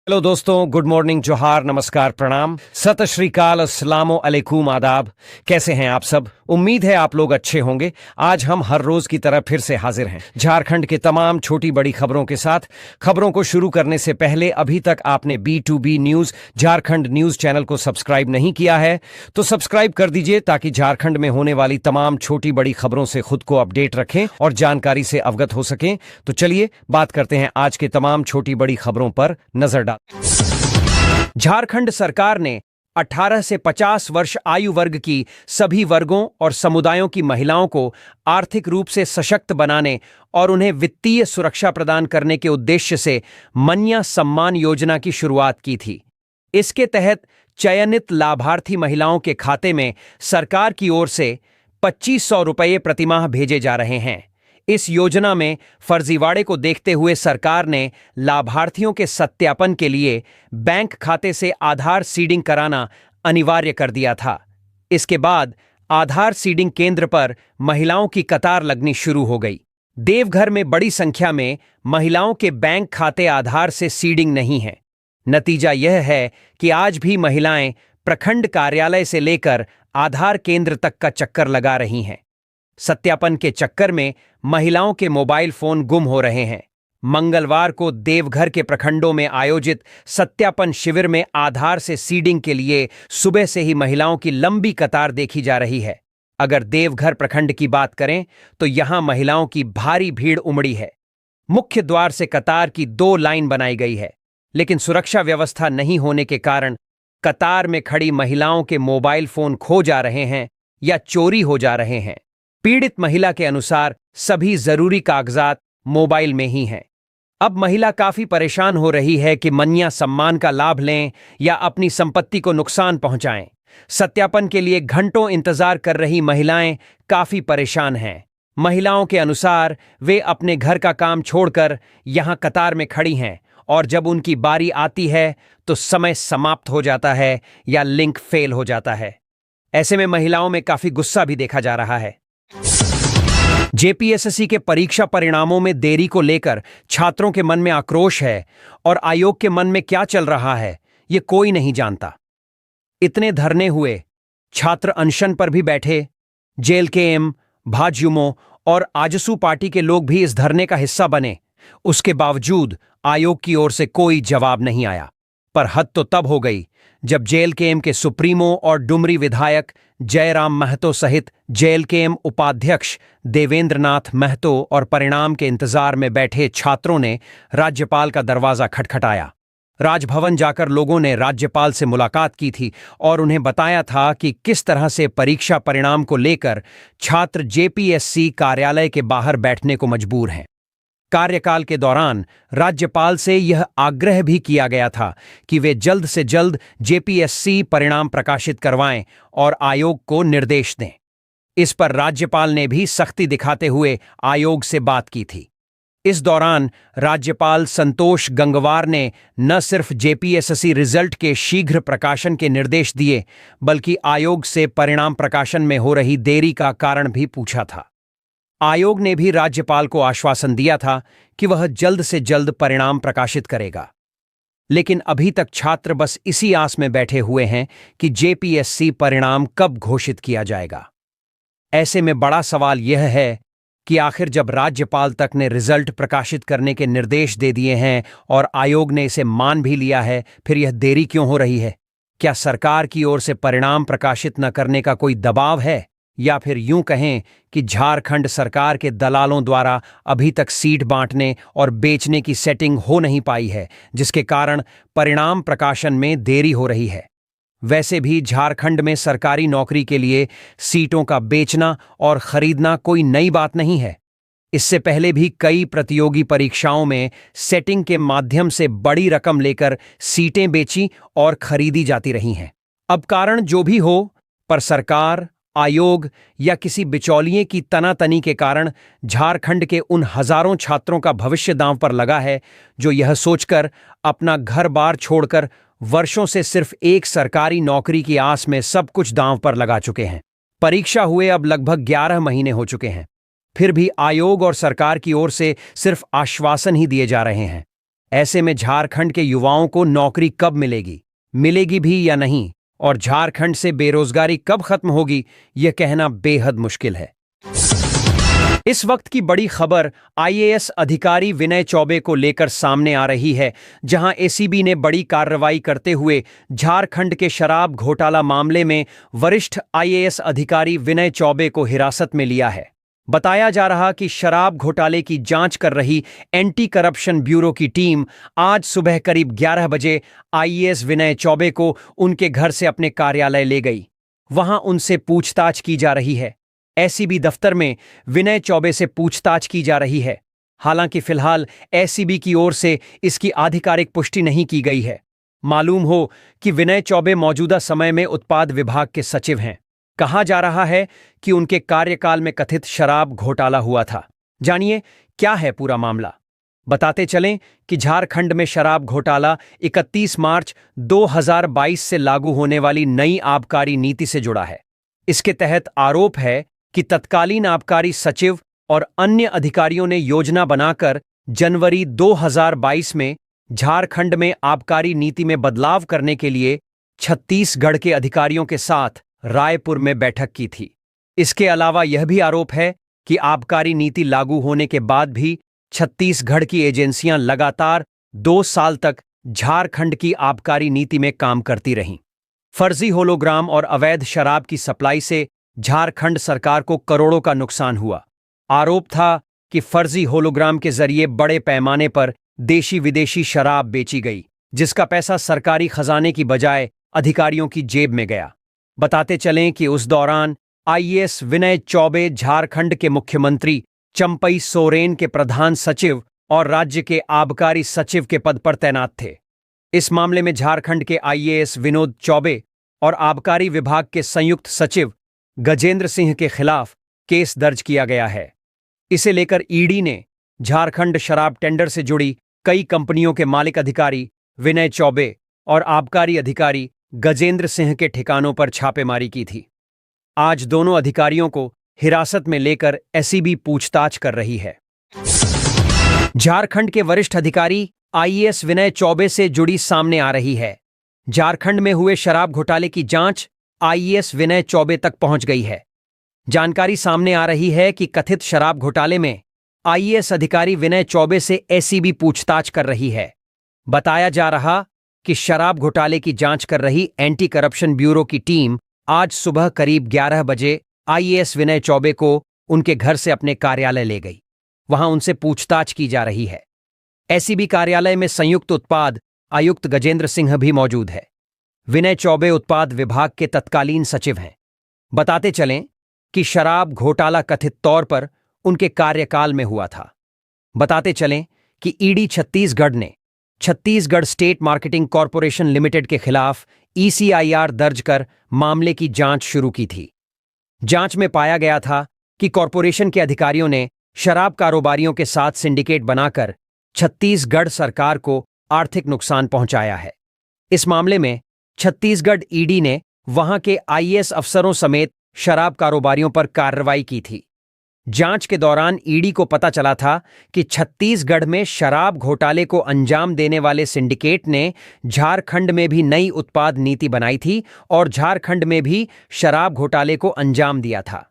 Hello दोस्तों, good morning, जोहार, नमस्कार, प्रणाम, सत श्री अकाल, अस्सलामो अलैकुम, आदाब। कैसे हैं आप सब? उम्मीद है आप लोग अच्छे होंगे। आज हम हर रोज की तरह फिर से हाजिर हैं झारखंड के तमाम छोटी बड़ी खबरों के साथ। खबरों को शुरू करने से पहले अभी तक आपने B2B news Jharkhand news channel को सब्सक्राइब नहीं किया है तो सब्सक्राइब कर दीजिए ताकि झारखंड में होने वाली तमाम छोटी बड़ी खबरों से खुद को अपडेट रखें और जानकारी से अवगत हो सकें। तो चलिए बात करते हैं आज के तमाम छोटी बड़ी खबरों पर नजर डाल। झारखंड सरकार ने 18 से 50 वर्ष आयु वर्ग की सभी वर्गों और समुदायों की महिलाओं को आर्थिक रूप से सशक्त बनाने और उन्हें वित्तीय सुरक्षा प्रदान करने के उद्देश्य से मन्या सम्मान योजना की शुरुआत की थी। इसके तहत चयनित लाभार्थी महिलाओं के खाते में सरकार की ओर से 2500 रुपये प्रतिमाह भेजे जा रहे हैं। इस योजना में फर्जीवाड़े को देखते हुए सरकार ने लाभार्थियों के सत्यापन के लिए बैंक खाते से आधार सीडिंग कराना अनिवार्य कर दिया था। इसके बाद आधार सीडिंग केंद्र पर महिलाओं की कतार लगनी शुरू हो गई। देवघर में बड़ी संख्या में महिलाओं के बैंक खाते आधार से सीडिंग नहीं है। नतीजा यह है कि आज भी महिलाएं प्रखंड कार्यालय से लेकर आधार केंद्र तक का चक्कर लगा रही हैं। सत्यापन के चक्कर में महिलाओं के मोबाइल फोन गुम हो रहे हैं। मंगलवार को देवघर के प्रखंडों में आयोजित सत्यापन शिविर में आधार से सीडिंग के लिए सुबह से ही महिलाओं की लंबी कतार देखी जा रही है। अगर देवघर प्रखंड की बात करें तो यहां महिलाओं की भारी भीड़ उमड़ी है। मुख्य द्वार से कतार की 2 लाइन बनाई गई है, लेकिन सुरक्षा व्यवस्था नहीं होने के कारण कतार में खड़ी महिलाओं के मोबाइल फोन खो जा रहे हैं या चोरी हो जा रहे हैं। पीड़ित महिला के अनुसार सभी जरूरी कागजात मोबाइल में ही हैं। अब महिला काफी परेशान हो रही है कि मन्या सम्मान का लाभ लें या अपनी संपत्ति को नुकसान पहुंचाएं। सत्यापन के लिए घंटों इंतजार कर रही महिलाएं काफी परेशान हैं। महिलाओं के अनुसार वे अपने घर का काम छोड़कर यहां कतार में खड़ी हैं और जब उनकी बारी आती है तो समय समाप्त हो जाता है या लिंक फेल हो जाता है। ऐसे में महिलाओं में काफी गुस्सा भी देखा जा रहा है। जेपीएसएससी के परीक्षा परिणामों में देरी को लेकर छात्रों के मन में आक्रोश है और आयोग के मन में क्या चल रहा है ये कोई नहीं जानता। इतने धरने हुए, छात्र अनशन पर भी बैठे, जेएलकेएम, भाजयुमो और आजसू पार्टी के लोग भी इस धरने का हिस्सा बने। उसके बावजूद आयोग की ओर से कोई जवाब नहीं आया। पर हद तो तब हो गई जब जेएलकेएम के सुप्रीमो और डुमरी विधायक जयराम महतो सहित जेएलकेएम उपाध्यक्ष देवेंद्र नाथ महतो और परिणाम के इंतजार में बैठे छात्रों ने राज्यपाल का दरवाजा खटखटाया। राजभवन जाकर लोगों ने राज्यपाल से मुलाकात की थी और उन्हें बताया था कि किस तरह से परीक्षा परिणाम को लेकर छात्र जेपीएससी कार्यालय के बाहर बैठने को मजबूर हैं। कार्यकाल के दौरान राज्यपाल से यह आग्रह भी किया गया था कि वे जल्द से जल्द जेपीएससी परिणाम प्रकाशित करवाएं और आयोग को निर्देश दें। इस पर राज्यपाल ने भी सख्ती दिखाते हुए आयोग से बात की थी। इस दौरान राज्यपाल संतोष गंगवार ने न सिर्फ जेपीएससी रिजल्ट के शीघ्र प्रकाशन के निर्देश दिए, बल्कि आयोग से परिणाम प्रकाशन में हो रही देरी का कारण भी पूछा था। आयोग ने भी राज्यपाल को आश्वासन दिया था कि वह जल्द से जल्द परिणाम प्रकाशित करेगा। लेकिन अभी तक छात्र बस इसी आस में बैठे हुए हैं कि जेपीएससी परिणाम कब घोषित किया जाएगा। ऐसे में बड़ा सवाल यह है कि आखिर जब राज्यपाल तक ने रिजल्ट प्रकाशित करने के निर्देश दे दिए हैं और आयोग ने इसे मान भी लिया है, फिर यह देरी क्यों हो रही है? क्या सरकार की ओर से परिणाम प्रकाशित न करने का कोई दबाव है, या फिर यूं कहें कि झारखंड सरकार के दलालों द्वारा अभी तक सीट बांटने और बेचने की सेटिंग हो नहीं पाई है, जिसके कारण परिणाम प्रकाशन में देरी हो रही है। वैसे भी झारखंड में सरकारी नौकरी के लिए सीटों का बेचना और खरीदना कोई नई बात नहीं है। इससे पहले भी कई प्रतियोगी परीक्षाओं में सेटिंग के माध्यम से बड़ी रकम लेकर सीटें बेची और खरीदी जाती रही हैं। अब कारण जो भी हो, पर सरकार, आयोग या किसी बिचौलिए की तनातनी के कारण झारखंड के उन हजारों छात्रों का भविष्य दांव पर लगा है जो यह सोचकर अपना घर बार छोड़कर वर्षों से सिर्फ एक सरकारी नौकरी की आस में सब कुछ दांव पर लगा चुके हैं। परीक्षा हुए अब लगभग 11 महीने हो चुके हैं, फिर भी आयोग और सरकार की ओर से सिर्फ आश्वासन ही दिए जा रहे हैं। ऐसे में झारखंड के युवाओं को नौकरी कब मिलेगी, मिलेगी भी या नहीं, और झारखंड से बेरोजगारी कब खत्म होगी, यह कहना बेहद मुश्किल है। इस वक्त की बड़ी खबर आईएएस अधिकारी विनय चौबे को लेकर सामने आ रही है, जहां एसीबी ने बड़ी कार्रवाई करते हुए झारखंड के शराब घोटाला मामले में वरिष्ठ आईएएस अधिकारी विनय चौबे को हिरासत में लिया है। बताया जा रहा कि शराब घोटाले की जांच कर रही एंटी करप्शन ब्यूरो की टीम आज सुबह करीब 11 बजे आईएएस विनय चौबे को उनके घर से अपने कार्यालय ले गई। वहां उनसे पूछताछ की जा रही है। एसीबी दफ्तर में विनय चौबे से पूछताछ की जा रही है। हालांकि फिलहाल एसीबी की ओर से इसकी आधिकारिक पुष्टि नहीं की गई है। मालूम हो कि विनय चौबे मौजूदा समय में उत्पाद विभाग के सचिव हैं। कहा जा रहा है कि उनके कार्यकाल में कथित शराब घोटाला हुआ था। जानिए क्या है पूरा मामला। बताते चलें कि झारखंड में शराब घोटाला 31 मार्च 2022 से लागू होने वाली नई आबकारी नीति से जुड़ा है। इसके तहत आरोप है कि तत्कालीन आबकारी सचिव और अन्य अधिकारियों ने योजना बनाकर जनवरी 2022 में झारखंड में आबकारी नीति में बदलाव करने के लिए छत्तीसगढ़ के अधिकारियों के साथ रायपुर में बैठक की थी। इसके अलावा यह भी आरोप है कि आबकारी नीति लागू होने के बाद भी छत्तीसगढ़ की एजेंसियां लगातार 2 साल तक झारखंड की आबकारी नीति में काम करती रहीं। फर्जी होलोग्राम और अवैध शराब की सप्लाई से झारखंड सरकार को करोड़ों का नुकसान हुआ। आरोप था कि फर्जी होलोग्राम के जरिए बड़े पैमाने पर देशी विदेशी शराब बेची गई, जिसका पैसा सरकारी खजाने की बजाय अधिकारियों की जेब में गया। बताते चलें कि उस दौरान आईएएस विनय चौबे झारखंड के मुख्यमंत्री चंपई सोरेन के प्रधान सचिव और राज्य के आबकारी सचिव के पद पर तैनात थे। इस मामले में झारखंड के आईएएस विनोद चौबे और आबकारी विभाग के संयुक्त सचिव गजेंद्र सिंह के खिलाफ केस दर्ज किया गया है। इसे लेकर ईडी ने झारखंड शराब टेंडर से जुड़ी कई कंपनियों के मालिक अधिकारी विनय चौबे और आबकारी अधिकारी गजेंद्र सिंह के ठिकानों पर छापेमारी की थी। आज दोनों अधिकारियों को हिरासत में लेकर एसीबी पूछताछ कर रही है। झारखंड के वरिष्ठ अधिकारी आईएएस विनय चौबे से जुड़ी सामने आ रही है। झारखंड में हुए शराब घोटाले की जांच आईएएस विनय चौबे तक पहुंच गई है। जानकारी सामने आ रही है कि कथित शराब घोटाले में आईएएस अधिकारी विनय चौबे से एसीबी पूछताछ कर रही है। बताया जा रहा कि शराब घोटाले की जांच कर रही एंटी करप्शन ब्यूरो की टीम आज सुबह करीब 11 बजे आईएएस विनय चौबे को उनके घर से अपने कार्यालय ले गई। वहां उनसे पूछताछ की जा रही है। एसीबी कार्यालय में संयुक्त उत्पाद आयुक्त गजेंद्र सिंह भी मौजूद है। विनय चौबे उत्पाद विभाग के तत्कालीन सचिव हैं। बताते चलें कि शराब घोटाला कथित तौर पर उनके कार्यकाल में हुआ था। बताते चलें कि ईडी छत्तीसगढ़ ने Chhattisgarh state marketing corporation limited के खिलाफ ईसीआईआर दर्ज कर मामले की जांच शुरू की थी। जांच में पाया गया था कि कॉरपोरेशन के अधिकारियों ने शराब कारोबारियों के साथ सिंडिकेट बनाकर छत्तीसगढ़ सरकार को आर्थिक नुकसान पहुंचाया है। इस मामले में छत्तीसगढ़ ईडी ने वहां के आईएएस अफसरों समेत शराब कारोबारियों पर कार्रवाई की थी। जांच के दौरान ईडी को पता चला था कि छत्तीसगढ़ में शराब घोटाले को अंजाम देने वाले सिंडिकेट ने झारखंड में भी नई उत्पाद नीति बनाई थी और झारखंड में भी शराब घोटाले को अंजाम दिया था।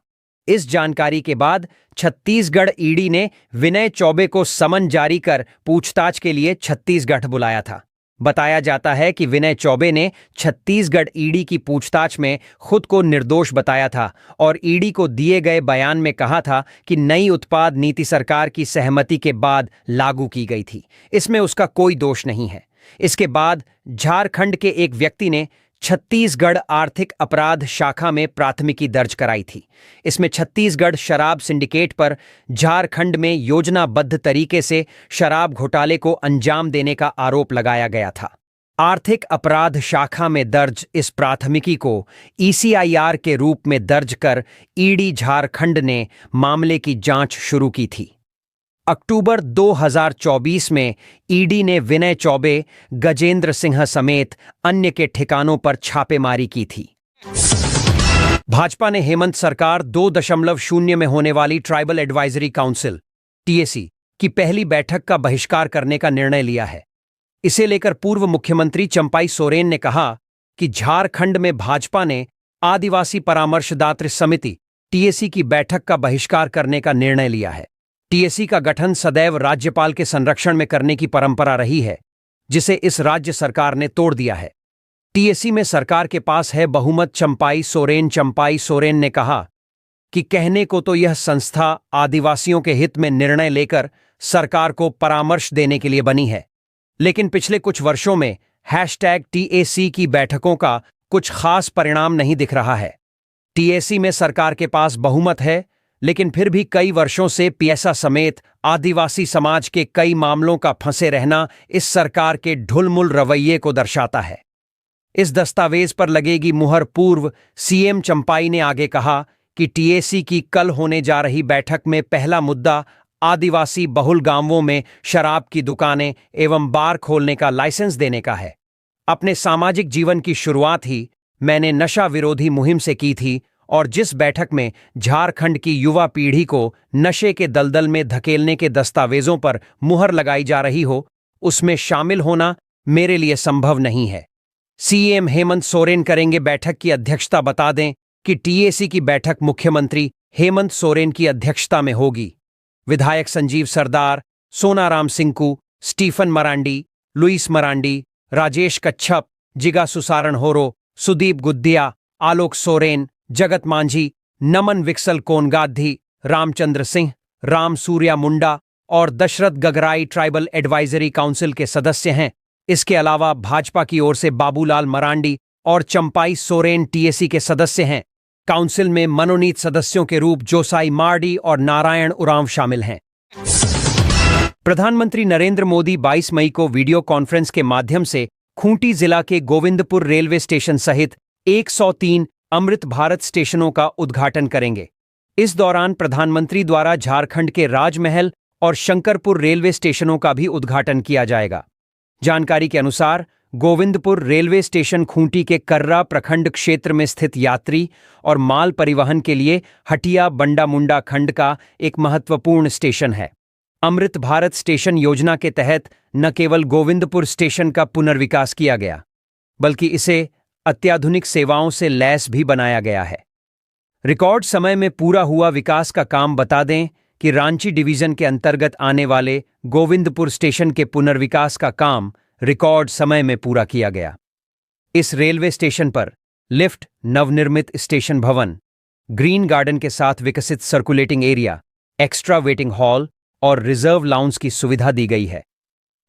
इस जानकारी के बाद छत्तीसगढ़ ईडी ने विनय चौबे को समन जारी कर पूछताछ के लिए छत्तीसगढ़ बुलाया था। बताया जाता है कि विनय चौबे ने छत्तीसगढ़ ईडी की पूछताछ में खुद को निर्दोष बताया था और ईडी को दिए गए बयान में कहा था कि नई उत्पाद नीति सरकार की सहमति के बाद लागू की गई थी। इसमें उसका कोई दोष नहीं है। इसके बाद झारखंड के एक व्यक्ति ने छत्तीसगढ़ आर्थिक अपराध शाखा में प्राथमिकी दर्ज कराई थी। इसमें छत्तीसगढ़ शराब सिंडिकेट पर झारखंड में योजनाबद्ध तरीके से शराब घोटाले को अंजाम देने का आरोप लगाया गया था। आर्थिक अपराध शाखा में दर्ज इस प्राथमिकी को ईसीआईआर के रूप में दर्ज कर ईडी झारखंड ने मामले की जांच शुरू की थी। अक्टूबर 2024 में ईडी ने विनय चौबे, गजेंद्र सिंह समेत अन्य के ठिकानों पर छापेमारी की थी। भाजपा ने हेमंत सरकार 2.0 में होने वाली ट्राइबल एडवाइजरी काउंसिल (टीएसी) की पहली बैठक का बहिष्कार करने का निर्णय लिया है। इसे लेकर पूर्व मुख्यमंत्री चंपाई सोरेन ने कहा कि झारखंड में भाजपा ने आदिवासी परामर्शदात्री समिति टीएसी की बैठक का बहिष्कार करने का निर्णय लिया है। टीएसी का गठन सदैव राज्यपाल के संरक्षण में करने की परंपरा रही है, जिसे इस राज्य सरकार ने तोड़ दिया है। टीएसी में सरकार के पास है बहुमत। चंपाई सोरेन ने कहा कि कहने को तो यह संस्था आदिवासियों के हित में निर्णय लेकर सरकार को परामर्श देने के लिए बनी है, लेकिन पिछले कुछ वर्षों में #TAC की बैठकों का कुछ खास परिणाम नहीं दिख रहा है। टीएसी में सरकार के पास बहुमत है, लेकिन फिर भी कई वर्षों से पियसा समेत आदिवासी समाज के कई मामलों का फंसे रहना इस सरकार के ढुलमुल रवैये को दर्शाता है। इस दस्तावेज पर लगेगी मुहर। पूर्व सीएम चंपाई ने आगे कहा कि टीएसी की कल होने जा रही बैठक में पहला मुद्दा आदिवासी बहुल गांवों में शराब की दुकानें एवं बार खोलने का लाइसेंस देने का है। अपने सामाजिक जीवन की शुरुआत ही मैंने नशा विरोधी मुहिम से की थी, और जिस बैठक में झारखंड की युवा पीढ़ी को नशे के दलदल में धकेलने के दस्तावेजों पर मुहर लगाई जा रही हो, उसमें शामिल होना मेरे लिए संभव नहीं है। सीएम हेमंत सोरेन करेंगे बैठक की अध्यक्षता। बता दें कि टीएसी की बैठक मुख्यमंत्री हेमंत सोरेन की अध्यक्षता में होगी। विधायक संजीव सरदार, सोनाराम सिंकू, स्टीफन मरांडी, लुइस मरांडी, राजेश कच्छप, जिगा सुसारण होरो, सुदीप गुद्दिया, आलोक सोरेन, जगत मांझी, नमन विक्सल कोनगाधी, रामचंद्र सिंह, राम सूर्या मुंडा और Dashrath Gagrai tribal advisory council के सदस्य हैं। इसके अलावा भाजपा की ओर से बाबूलाल मरांडी और चंपाई सोरेन टीएसी के सदस्य हैं। काउंसिल में मनोनीत सदस्यों के रूप जोसाई मार्डी और नारायण उरांव शामिल हैं। प्रधानमंत्री नरेंद्र मोदी 22 मई को वीडियो कॉन्फ्रेंस के माध्यम से खूंटी जिला के गोविंदपुर रेलवे स्टेशन सहित 103 अमृत भारत स्टेशनों का उद्घाटन करेंगे। इस दौरान प्रधानमंत्री द्वारा झारखंड के राजमहल और शंकरपुर रेलवे स्टेशनों का भी उद्घाटन किया जाएगा। जानकारी के अनुसार गोविंदपुर रेलवे स्टेशन खूंटी के कर्रा प्रखंड क्षेत्र में स्थित यात्री और माल परिवहन के लिए हटिया बंडा मुंडा खंड का एक महत्वपूर्ण स्टेशन है। अमृत भारत स्टेशन योजना के तहत न केवल गोविंदपुर स्टेशन का पुनर्विकास किया गया, बल्कि इसे अत्याधुनिक सेवाओं से लैस भी बनाया गया है। रिकॉर्ड समय में पूरा हुआ विकास का काम। बता दें कि रांची डिवीजन के अंतर्गत आने वाले गोविंदपुर स्टेशन के पुनर्विकास का काम रिकॉर्ड समय में पूरा किया गया। इस रेलवे स्टेशन पर लिफ्ट, नवनिर्मित स्टेशन भवन, ग्रीन गार्डन के साथ विकसित circulating area, extra waiting hall और रिजर्व लाउंज की सुविधा दी गई है।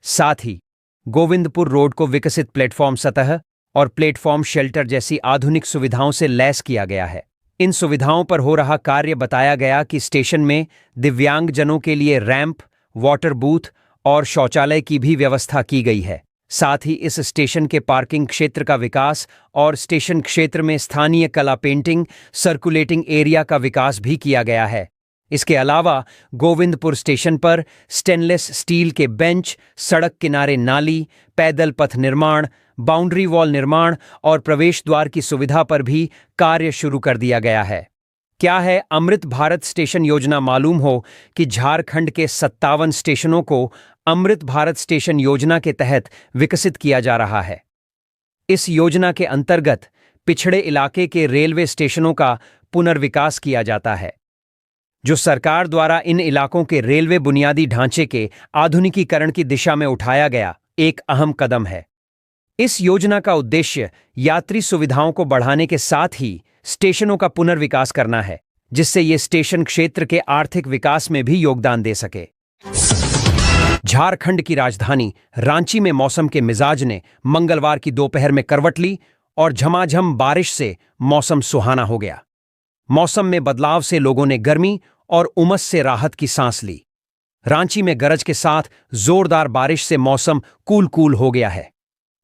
साथ ही गोविंदपुर रोड को विकसित प्लेटफॉर्म सतह और प्लेटफॉर्म शेल्टर जैसी आधुनिक सुविधाओं से लैस किया गया है। इन सुविधाओं पर हो रहा कार्य बताया गया कि स्टेशन में दिव्यांगजनों के लिए रैंप, वाटर बूथ और शौचालय की भी व्यवस्था की गई है। साथ ही इस स्टेशन के पार्किंग क्षेत्र का विकास और स्टेशन क्षेत्र में स्थानीय कला पेंटिंग, सर्कुलेटिंग एरिया का विकास भी किया गया है। इसके अलावा गोविंदपुर स्टेशन पर स्टेनलेस स्टील के बेंच, सड़क किनारे नाली, पैदल पथ निर्माण, बाउंड्री वॉल निर्माण और प्रवेश द्वार की सुविधा पर भी कार्य शुरू कर दिया गया है। क्या है अमृत भारत स्टेशन योजना? मालूम हो कि झारखंड के 57 स्टेशनों को अमृत भारत स्टेशन योजना के तहत विकसित किया जा रहा है। इस योजना के अंतर्गत पिछड़े इलाके के रेलवे स्टेशनों का पुनर्विकास किया जाता है, जो सरकार द्वारा इन इलाकों के रेलवे बुनियादी ढांचे के आधुनिकीकरण की दिशा में उठाया गया एक अहम कदम है। इस योजना का उद्देश्य यात्री सुविधाओं को बढ़ाने के साथ ही स्टेशनों का पुनर्विकास करना है, जिससे ये स्टेशन क्षेत्र के आर्थिक विकास में भी योगदान दे सके। झारखंड की राजधानी रांची में मौसम के मिजाज ने मंगलवार की दोपहर में करवट ली और झमाझम बारिश से मौसम सुहाना हो गया। मौसम में बदलाव से लोगों ने गर्मी और उमस से राहत की सांस ली। रांची में गरज के साथ जोरदार बारिश से मौसम कूल हो गया है।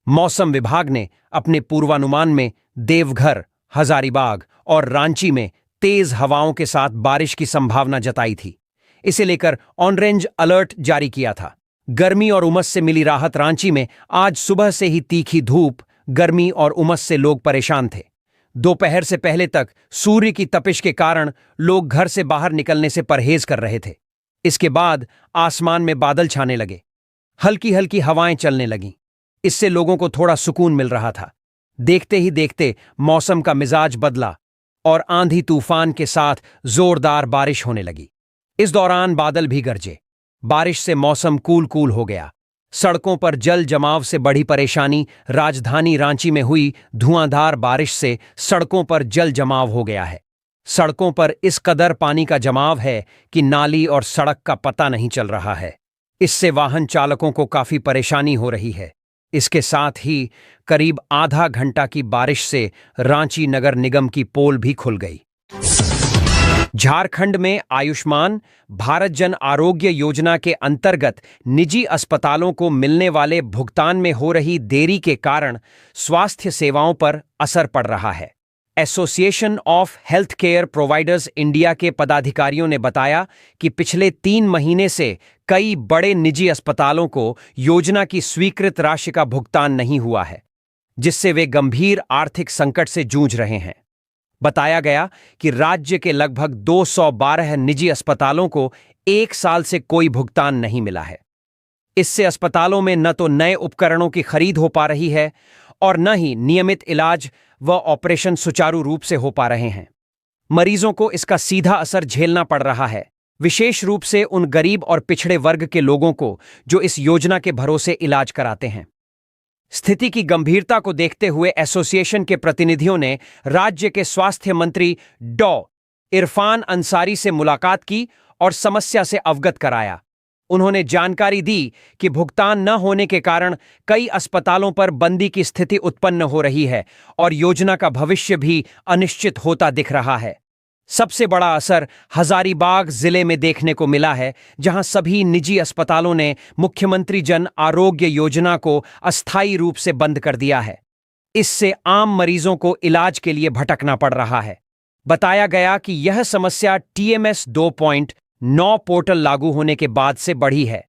मौसम विभाग ने अपने पूर्वानुमान में देवघर, हजारीबाग और रांची में तेज हवाओं के साथ बारिश की संभावना जताई थी। इसे लेकर ऑरेंज अलर्ट जारी किया था। गर्मी और उमस से मिली राहत। रांची में आज सुबह से ही तीखी धूप, गर्मी और उमस से लोग परेशान थे। दोपहर से पहले तक सूर्य की तपिश के कारण लोग घर से बाहर निकलने से परहेज कर रहे थे। इसके बाद आसमान में बादल छाने लगे, हल्की हल्की हवाएं चलने लगीं। इससे लोगों को थोड़ा सुकून मिल रहा था। देखते ही देखते मौसम का मिजाज बदला और आंधी तूफान के साथ जोरदार बारिश होने लगी। इस दौरान बादल भी गरजे। बारिश से मौसम कूल कूल हो गया। सड़कों पर जल जमाव से बड़ी परेशानी। राजधानी रांची में हुई धुआंधार बारिश से सड़कों पर जल जमाव हो गया है। सड़कों पर इस कदर पानी का जमाव है कि नाली और सड़क का पता नहीं चल रहा है। इससे वाहन चालकों को काफी परेशानी हो रही है। इसके साथ ही करीब आधा घंटा की बारिश से रांची नगर निगम की पोल भी खुल गई। झारखंड में आयुष्मान भारत जन आरोग्य योजना के अंतर्गत निजी अस्पतालों को मिलने वाले भुगतान में हो रही देरी के कारण स्वास्थ्य सेवाओं पर असर पड़ रहा है। Association of health care providers India के पदाधिकारियों ने बताया कि पिछले 3 महीने से कई बड़े निजी अस्पतालों को योजना की स्वीकृत राशि का भुगतान नहीं हुआ है, जिससे वे गंभीर आर्थिक संकट से जूझ रहे हैं। बताया गया कि राज्य के लगभग 212 निजी अस्पतालों को 1 साल से कोई भुगतान नहीं मिला है। इससे अस्पतालों में न तो नए उपकरणों की खरीद हो पा रही है और न ही नियमित इलाज व ऑपरेशन सुचारू रूप से हो पा रहे हैं। मरीजों को इसका सीधा असर झेलना पड़ रहा है, विशेष रूप से उन गरीब और पिछड़े वर्ग के लोगों को जो इस योजना के भरोसे इलाज कराते हैं। स्थिति की गंभीरता को देखते हुए एसोसिएशन के प्रतिनिधियों ने राज्य के स्वास्थ्य मंत्री डॉ. इरफान अंसारी से मुलाकात की और समस्या से अवगत कराया। उन्होंने जानकारी दी कि भुगतान न होने के कारण कई अस्पतालों पर बंदी की स्थिति उत्पन्न हो रही है और योजना का भविष्य भी अनिश्चित होता दिख रहा है। सबसे बड़ा असर हजारीबाग जिले में देखने को मिला है, जहां सभी निजी अस्पतालों ने मुख्यमंत्री जन आरोग्य योजना को अस्थायी रूप से बंद कर दिया है। इससे आम मरीजों को इलाज के लिए भटकना पड़ रहा है। बताया गया कि यह समस्या TMS 2.9 पोर्टल लागू होने के बाद से बढ़ी है।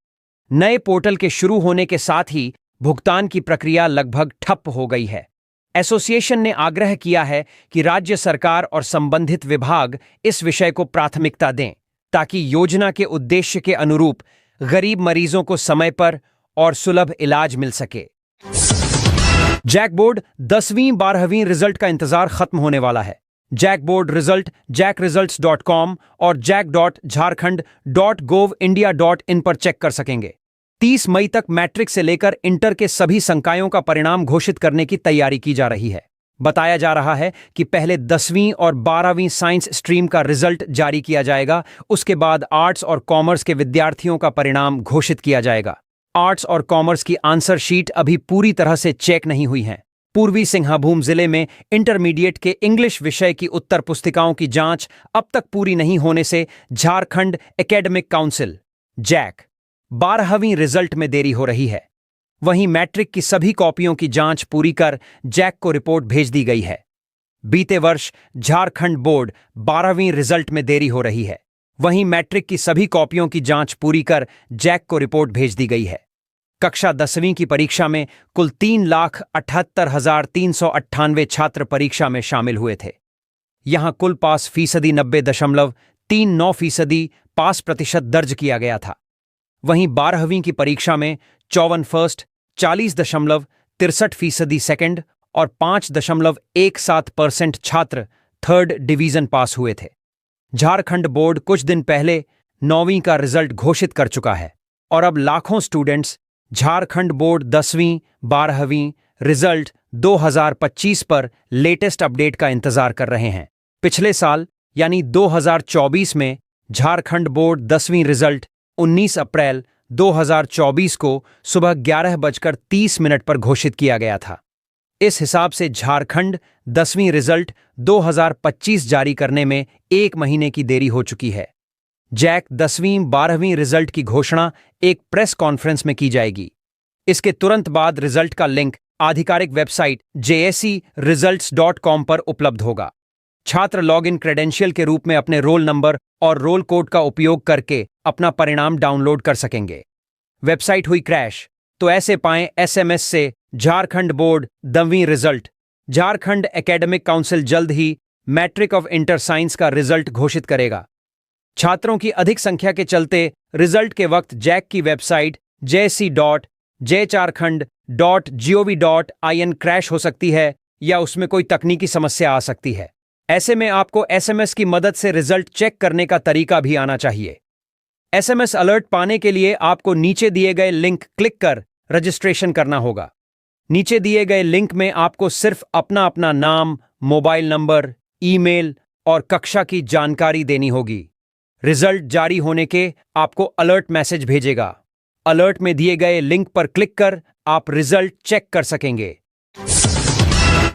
नए पोर्टल के शुरू होने के साथ ही भुगतान की प्रक्रिया लगभग ठप हो गई है। एसोसिएशन ने आग्रह किया है कि राज्य सरकार और संबंधित विभाग इस विषय को प्राथमिकता दें, ताकि योजना के उद्देश्य के अनुरूप गरीब मरीजों को समय पर और सुलभ इलाज मिल सके। जैक बोर्ड 10वीं 12वीं रिजल्ट का इंतजार खत्म होने वाला है। जैक बोर्ड रिजल्ट jackresults.com और jack.jharkhand.gov.india.in पर चेक कर सकेंगे। 30 मई तक मैट्रिक से लेकर इंटर के सभी संकायों का परिणाम घोषित करने की तैयारी की जा रही है। बताया जा रहा है कि पहले 10वीं और 12वीं साइंस स्ट्रीम का रिजल्ट जारी किया जाएगा। उसके बाद आर्ट्स और कॉमर्स के विद्यार्थियों का परिणाम घोषित किया जाएगा। आर्ट्स और कॉमर्स की आंसर शीट अभी पूरी तरह से चेक नहीं हुई है। पूर्वी सिंहभूम जिले में इंटरमीडिएट के इंग्लिश विषय की उत्तर पुस्तिकाओं की जांच अब तक पूरी नहीं होने से झारखंड एकेडमिक काउंसिल जैक 12वीं रिजल्ट में देरी हो रही है। वहीं मैट्रिक की सभी कॉपियों की जांच पूरी कर जैक को रिपोर्ट भेज दी गई है। बीते वर्ष झारखंड बोर्ड 12वीं रिजल्ट में देरी हो रही है। वहीं मैट्रिक की सभी कॉपियों की जांच पूरी कर जैक को रिपोर्ट भेज दी गई है। कक्षा 10वीं की परीक्षा में कुल 3,78,398 छात्र परीक्षा में शामिल हुए थे। यहां कुल पास फीसदी 90.39% पास प्रतिशत दर्ज किया गया था। वहीं 12वीं की परीक्षा में 54 फर्स्ट, 40.63% सेकंड और 5.17% छात्र थर्ड डिवीजन पास हुए थे। झारखंड बोर्ड कुछ दिन पहले 9वीं का रिजल्ट घोषित कर चुका है और अब लाखों स्टूडेंट्स झारखंड बोर्ड 10वीं 12वीं रिजल्ट 2025 पर लेटेस्ट अपडेट का इंतजार कर रहे हैं। पिछले साल यानी 2024 में झारखंड बोर्ड 10वीं रिजल्ट 19 अप्रैल 2024 को सुबह 11:30 पर घोषित किया गया था। इस हिसाब से झारखंड 10वीं रिजल्ट 2025 जारी करने में 1 महीने की देरी हो चुकी है। जैक 10वीं 12वीं रिजल्ट की घोषणा एक प्रेस कॉन्फ्रेंस में की जाएगी। इसके तुरंत बाद रिजल्ट का लिंक आधिकारिक वेबसाइट jseresults.com पर उपलब्ध होगा। छात्र लॉगिन क्रेडेंशियल के रूप में अपने रोल नंबर और रोल कोड का उपयोग करके अपना परिणाम डाउनलोड कर सकेंगे। वेबसाइट हुई क्रैश तो ऐसे पाएं SMS से झारखंड बोर्ड 10वीं रिजल्ट। झारखंड एकेडमिक काउंसिल जल्द ही मैट्रिक ऑफ इंटर साइंस का रिजल्ट घोषित करेगा। छात्रों की अधिक संख्या के चलते रिजल्ट के वक्त जैक की वेबसाइट jc.jcharkhand.gov.in क्रैश हो सकती है या उसमें कोई तकनीकी समस्या आ सकती है। ऐसे में आपको एसएमएस की मदद से रिजल्ट चेक करने का तरीका भी आना चाहिए। एसएमएस अलर्ट पाने के लिए आपको नीचे दिए गए लिंक क्लिक कर रजिस्ट्रेशन करना होगा। नीचे दिए गए लिंक में आपको सिर्फ अपना नाम, मोबाइल नंबर, ईमेल और कक्षा की जानकारी देनी होगी। रिजल्ट जारी होने के आपको अलर्ट मैसेज भेजेगा। अलर्ट में दिए गए लिंक पर क्लिक कर आप रिजल्ट चेक कर सकेंगे।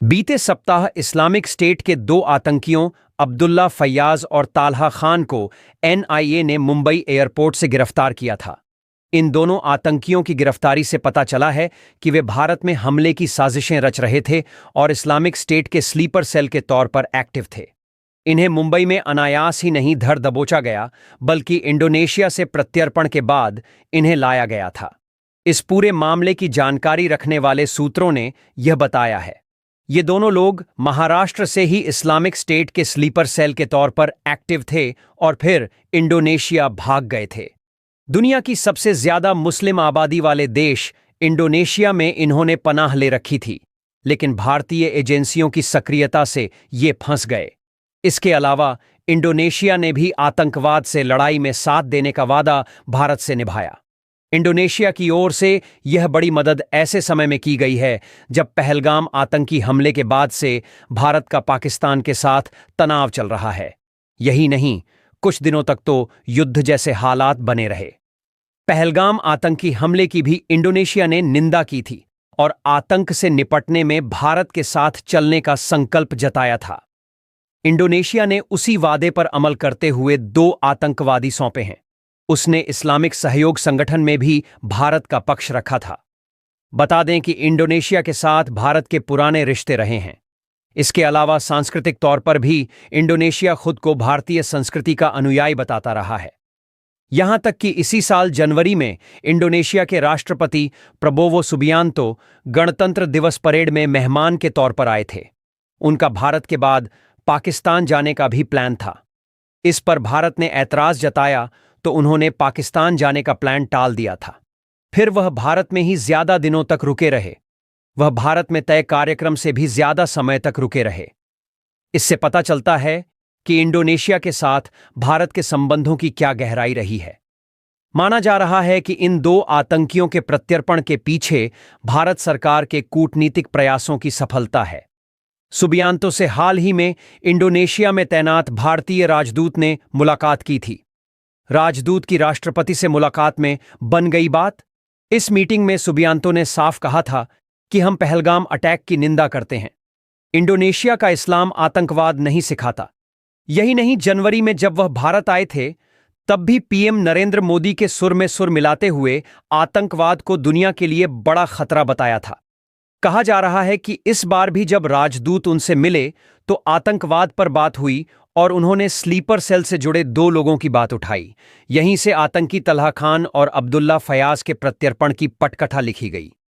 बीते सप्ताह इस्लामिक स्टेट के 2 आतंकियों अब्दुल्ला फैयाज और तालहा खान को एनआईए ने मुंबई एयरपोर्ट से गिरफ्तार किया था। इन दोनों आतंकियों की गिरफ्तारी से पता चला है कि वे भारत में हमले की साजिशें रच रहे थे और इस्लामिक स्टेट के स्लीपर सेल के तौर पर एक्टिव थे। इन्हें मुंबई में अनायास ही नहीं धर दबोचा गया, बल्कि इंडोनेशिया से प्रत्यर्पण के बाद इन्हें लाया गया था। इस पूरे मामले की जानकारी रखने वाले सूत्रों ने यह बताया है। ये दोनों लोग महाराष्ट्र से ही इस्लामिक स्टेट के स्लीपर सेल के तौर पर एक्टिव थे और फिर इंडोनेशिया भाग गए थे। दुनिया की सबसे ज्यादा मुस्लिम आबादी वाले देश इंडोनेशिया में इन्होंने पनाह ले रखी थी, लेकिन भारतीय एजेंसियों की सक्रियता से ये फंस गए। इसके अलावा इंडोनेशिया ने भी आतंकवाद से लड़ाई में साथ देने का वादा भारत से निभाया। इंडोनेशिया की ओर से यह बड़ी मदद ऐसे समय में की गई है जब पहलगाम आतंकी हमले के बाद से भारत का पाकिस्तान के साथ तनाव चल रहा है। यही नहीं, कुछ दिनों तक तो युद्ध जैसे हालात बने रहे। पहलगाम आतंकी हमले की भी इंडोनेशिया ने निंदा की थी और आतंक से निपटने में भारत के साथ चलने का संकल्प जताया था। इंडोनेशिया ने उसी वादे पर अमल करते हुए 2 आतंकवादी सौंपे हैं। उसने इस्लामिक सहयोग संगठन में भी भारत का पक्ष रखा था। बता दें कि इंडोनेशिया के साथ भारत के पुराने रिश्ते रहे हैं। इसके अलावा सांस्कृतिक तौर पर भी इंडोनेशिया खुद को भारतीय संस्कृति का अनुयायी बताता रहा है। यहां तक कि इसी साल जनवरी में इंडोनेशिया के राष्ट्रपति प्रबोवो सुबियांतो गणतंत्र दिवस परेड में मेहमान के तौर पर आए थे। उनका भारत के बाद पाकिस्तान जाने का भी प्लान था। इस पर भारत ने ऐतराज जताया तो उन्होंने पाकिस्तान जाने का प्लान टाल दिया था। फिर वह भारत में ही ज्यादा दिनों तक रुके रहे। वह भारत में तय कार्यक्रम से भी ज्यादा समय तक रुके रहे। इससे पता चलता है कि इंडोनेशिया के साथ भारत के संबंधों की क्या गहराई रही है। माना जा रहा है कि इन 2 आतंकियों के प्रत्यर्पण के पीछे भारत सरकार के कूटनीतिक प्रयासों की सफलता है। सुबियांतो से हाल ही में इंडोनेशिया में तैनात भारतीय राजदूत ने मुलाकात की थी। राजदूत की राष्ट्रपति से मुलाकात में बन गई बात। इस मीटिंग में सुबियांतो ने साफ कहा था कि हम पहलगाम अटैक की निंदा करते हैं। इंडोनेशिया का इस्लाम आतंकवाद नहीं सिखाता। यही नहीं, जनवरी में जब वह भारत आए थे तब भी पीएम नरेंद्र मोदी के सुर में सुर मिलाते हुए आतंकवाद को दुनिया के लिए बड़ा खतरा बताया था। कहा जा रहा है कि इस बार भी जब राजदूत उनसे मिले तो आतंकवाद पर बात हुई और उन्होंने स्लीपर सेल से जुड़े 2 लोगों की बात उठाई। यहीं से आतंकी तलहा खान और अब्दुल्ला फयाज के प्रत्यर्पण की पटकथा लिखी गई।